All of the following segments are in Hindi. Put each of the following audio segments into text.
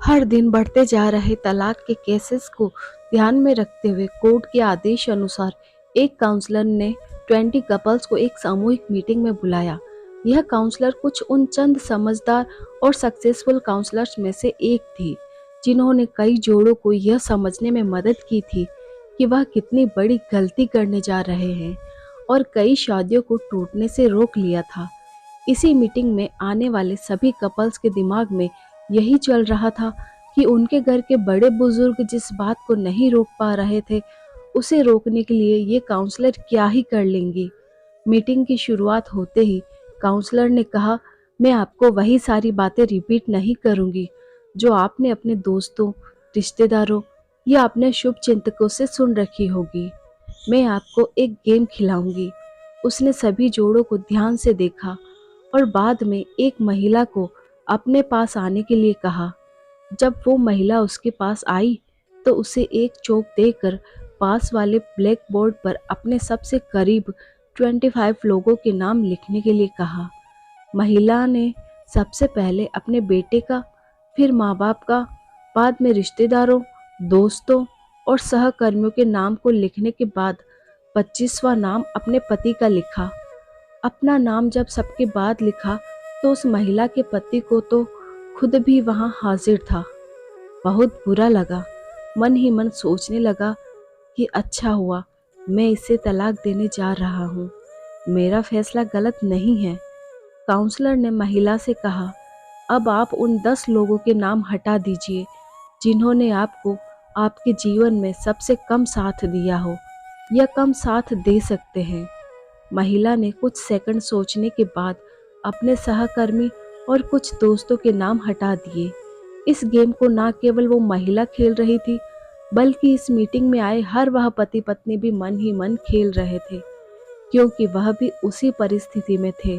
हर दिन बढ़ते जा रहे तलाक के केसेस को ध्यान में रखते हुए कोर्ट के आदेश अनुसार एक काउंसलर ने 20 कपल्स को एक सामूहिक मीटिंग में बुलाया। यह काउंसलर कुछ उन चंद समझदार और सक्सेसफुल काउंसलर्स में से एक थी जिन्होंने कई जोड़ों को यह समझने में मदद की थी कि वह कितनी बड़ी गलती करने जा रहे हैं और कई शादियों को टूटने से रोक लिया था। इसी मीटिंग में आने वाले सभी कपल्स के दिमाग में यही चल रहा था कि उनके घर के बड़े बुजुर्ग जिस बात को नहीं रोक पा रहे थे, उसे रोकने के लिए ये काउंसलर क्या ही कर लेंगी। मीटिंग की शुरुआत होते ही काउंसलर ने कहा, मैं आपको वही सारी बातें रिपीट नहीं करूंगी जो आपने अपने दोस्तों, रिश्तेदारों या अपने शुभ चिंतकों से सुन रखी होगी। मैं आपको एक गेम खिलाऊंगी। उसने सभी जोड़ों को ध्यान से देखा और बाद में एक महिला को अपने पास आने के लिए कहा। जब वो महिला उसके पास आई तो उसे एक चौक देकर पास वाले ब्लैक बोर्ड पर अपने सबसे करीब 25 लोगों के नाम लिखने के लिए कहा। महिला ने सबसे पहले अपने बेटे का, फिर माँ बाप का, बाद में रिश्तेदारों, दोस्तों और सहकर्मियों के नाम को लिखने के बाद 25वां नाम अपने पति का लिखा। अपना नाम जब सबके बाद लिखा तो उस महिला के पति को तो खुद भी वहां हाजिर था। बहुत बुरा लगा। मन ही मन सोचने लगा कि अच्छा हुआ, मैं इसे तलाक देने जा रहा हूँ। मेरा फैसला गलत नहीं है। काउंसलर ने महिला से कहा, अब आप उन 10 लोगों के नाम हटा दीजिए जिन्होंने आपको आपके जीवन में सबसे कम साथ दिया हो या कम साथ दे सकते हैं। महिला ने कुछ सेकंड सोचने के बाद अपने सहकर्मी और कुछ दोस्तों के नाम हटा दिए। इस गेम को न केवल वो महिला खेल रही थी, बल्कि इस मीटिंग में आए हर वह पति पत्नी भी मन ही मन खेल रहे थे, क्योंकि वह भी उसी परिस्थिति में थे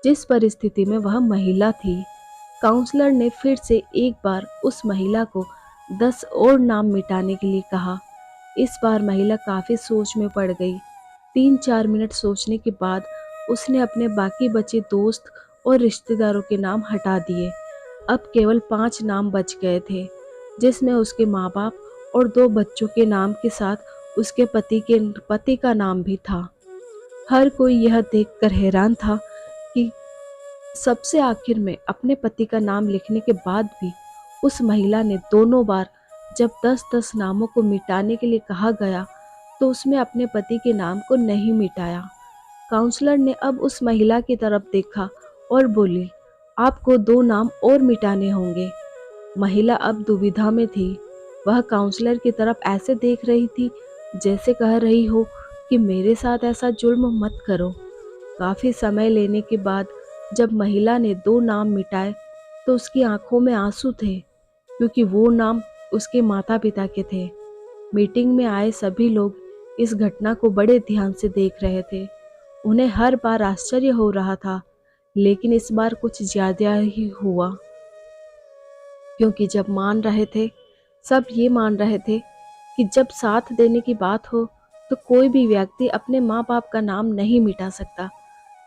जिस परिस्थिति में वह महिला थी। काउंसलर ने फिर से एक बार उस महिला को 10 और नाम मिटाने के लिए कहा। इस बार महिला काफी सोच में पड़ गई। 3-4 मिनट सोचने के बाद उसने अपने बाकी बचे दोस्त और रिश्तेदारों के नाम हटा दिए। अब केवल 5 नाम बच गए थे, जिसमें उसके माँ बाप और 2 बच्चों के नाम के साथ उसके पति का नाम भी था। हर कोई यह देखकर हैरान था कि सबसे आखिर में अपने पति का नाम लिखने के बाद भी उस महिला ने दोनों बार जब 10-10 नामों को मिटाने के लिए कहा गया तो उसमें अपने पति के नाम को नहीं मिटाया। काउंसलर ने अब उस महिला की तरफ देखा और बोली, आपको 2 नाम और मिटाने होंगे। महिला अब दुविधा में थी। वह काउंसलर की तरफ ऐसे देख रही थी जैसे कह रही हो कि मेरे साथ ऐसा जुल्म मत करो। काफी समय लेने के बाद जब महिला ने 2 नाम मिटाए तो उसकी आंखों में आंसू थे, क्योंकि वो नाम उसके माता पिता के थे। मीटिंग में आए सभी लोग इस घटना को बड़े ध्यान से देख रहे थे। उन्हें हर बार आश्चर्य हो रहा था, लेकिन इस बार कुछ ज्यादा ही हुआ, क्योंकि सब ये मान रहे थे कि जब साथ देने की बात हो तो कोई भी व्यक्ति अपने माँ बाप का नाम नहीं मिटा सकता।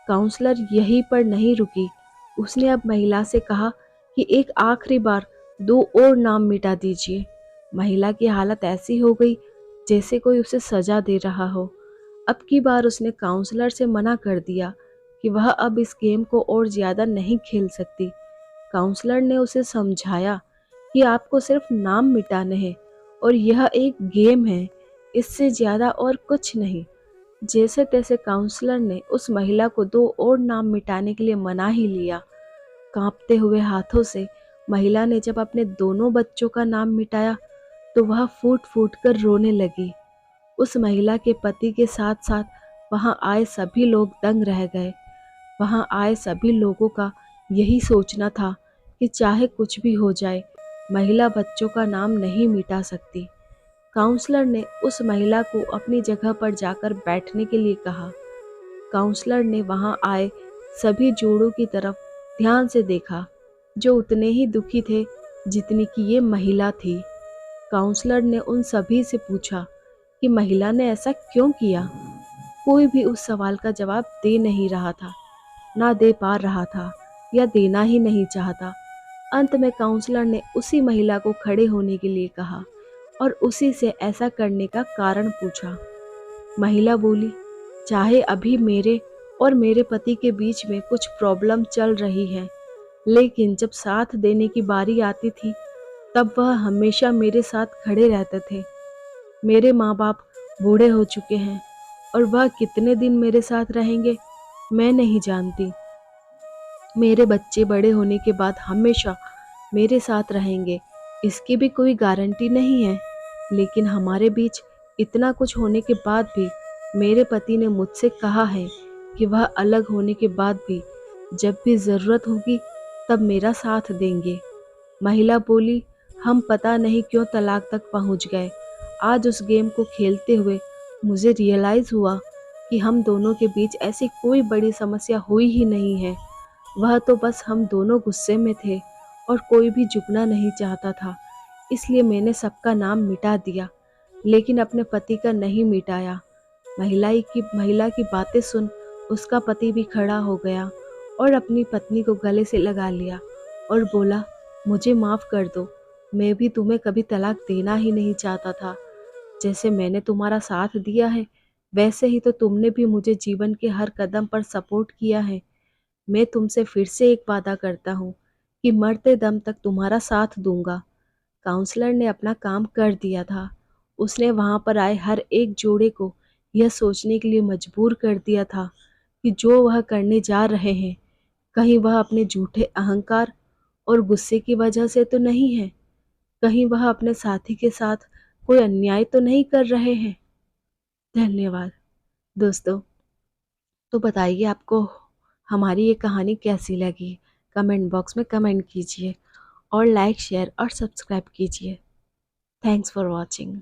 काउंसलर यहीं पर नहीं रुकी। उसने अब महिला से कहा कि एक आखिरी बार 2 और नाम मिटा दीजिए। महिला की हालत ऐसी हो गई जैसे कोई उसे सजा दे रहा हो। अब की बार उसने काउंसलर से मना कर दिया कि वह अब इस गेम को और ज्यादा नहीं खेल सकती। काउंसलर ने उसे समझाया कि आपको सिर्फ नाम मिटाने हैं और यह एक गेम है, इससे ज्यादा और कुछ नहीं। जैसे तैसे काउंसलर ने उस महिला को 2 और नाम मिटाने के लिए मना ही लिया। कांपते हुए हाथों से महिला ने जब अपने दोनों बच्चों का नाम मिटाया तो वह फूट फूट कर रोने लगी। उस महिला के पति के साथ साथ वहां आए सभी लोग दंग रह गए। वहां आए सभी लोगों का यही सोचना था कि चाहे कुछ भी हो जाए, महिला बच्चों का नाम नहीं मिटा सकती। काउंसलर ने उस महिला को अपनी जगह पर जाकर बैठने के लिए कहा। काउंसलर ने वहां आए सभी जोड़ों की तरफ ध्यान से देखा, जो उतने ही दुखी थे जितनी कि ये महिला थी। काउंसलर ने उन सभी से पूछा कि महिला ने ऐसा क्यों किया। कोई भी उस सवाल का जवाब दे नहीं रहा था, ना दे पा रहा था या देना ही नहीं चाहता। अंत में काउंसलर ने उसी महिला को खड़े होने के लिए कहा और उसी से ऐसा करने का कारण पूछा। महिला बोली, चाहे अभी मेरे और मेरे पति के बीच में कुछ प्रॉब्लम चल रही है, लेकिन जब साथ देने की बारी आती थी तब वह हमेशा मेरे साथ खड़े रहते थे। मेरे माँ बाप बूढ़े हो चुके हैं और वह कितने दिन मेरे साथ रहेंगे मैं नहीं जानती। मेरे बच्चे बड़े होने के बाद हमेशा मेरे साथ रहेंगे इसकी भी कोई गारंटी नहीं है, लेकिन हमारे बीच इतना कुछ होने के बाद भी मेरे पति ने मुझसे कहा है कि वह अलग होने के बाद भी जब भी ज़रूरत होगी तब मेरा साथ देंगे। महिला बोली, हम पता नहीं क्यों तलाक तक पहुंच गए। आज उस गेम को खेलते हुए मुझे रियलाइज़ हुआ कि हम दोनों के बीच ऐसी कोई बड़ी समस्या हुई ही नहीं है। वह तो बस हम दोनों गुस्से में थे और कोई भी झुकना नहीं चाहता था, इसलिए मैंने सबका नाम मिटा दिया, लेकिन अपने पति का नहीं मिटाया। महिला की बातें सुन उसका पति भी खड़ा हो गया और अपनी पत्नी को गले से लगा लिया और बोला, मुझे माफ़ कर दो, मैं भी तुम्हें कभी तलाक देना ही नहीं चाहता था। जैसे मैंने तुम्हारा साथ दिया है वैसे ही तो तुमने भी मुझे जीवन के हर कदम पर सपोर्ट किया है। मैं तुमसे फिर से एक वादा करता हूँ कि मरते दम तक तुम्हारा साथ दूंगा। काउंसलर ने अपना काम कर दिया था। उसने वहां पर आए हर एक जोड़े को यह सोचने के लिए मजबूर कर दिया था कि जो वह करने जा रहे हैं कहीं वह अपने झूठे अहंकार और गुस्से की वजह से तो नहीं है, कहीं वह अपने साथी के साथ कोई अन्याय तो नहीं कर रहे हैं। धन्यवाद दोस्तों। तो बताइए आपको हमारी ये कहानी कैसी लगी? कमेंट बॉक्स में कमेंट कीजिए और लाइक शेयर और सब्सक्राइब कीजिए। Thanks for watching.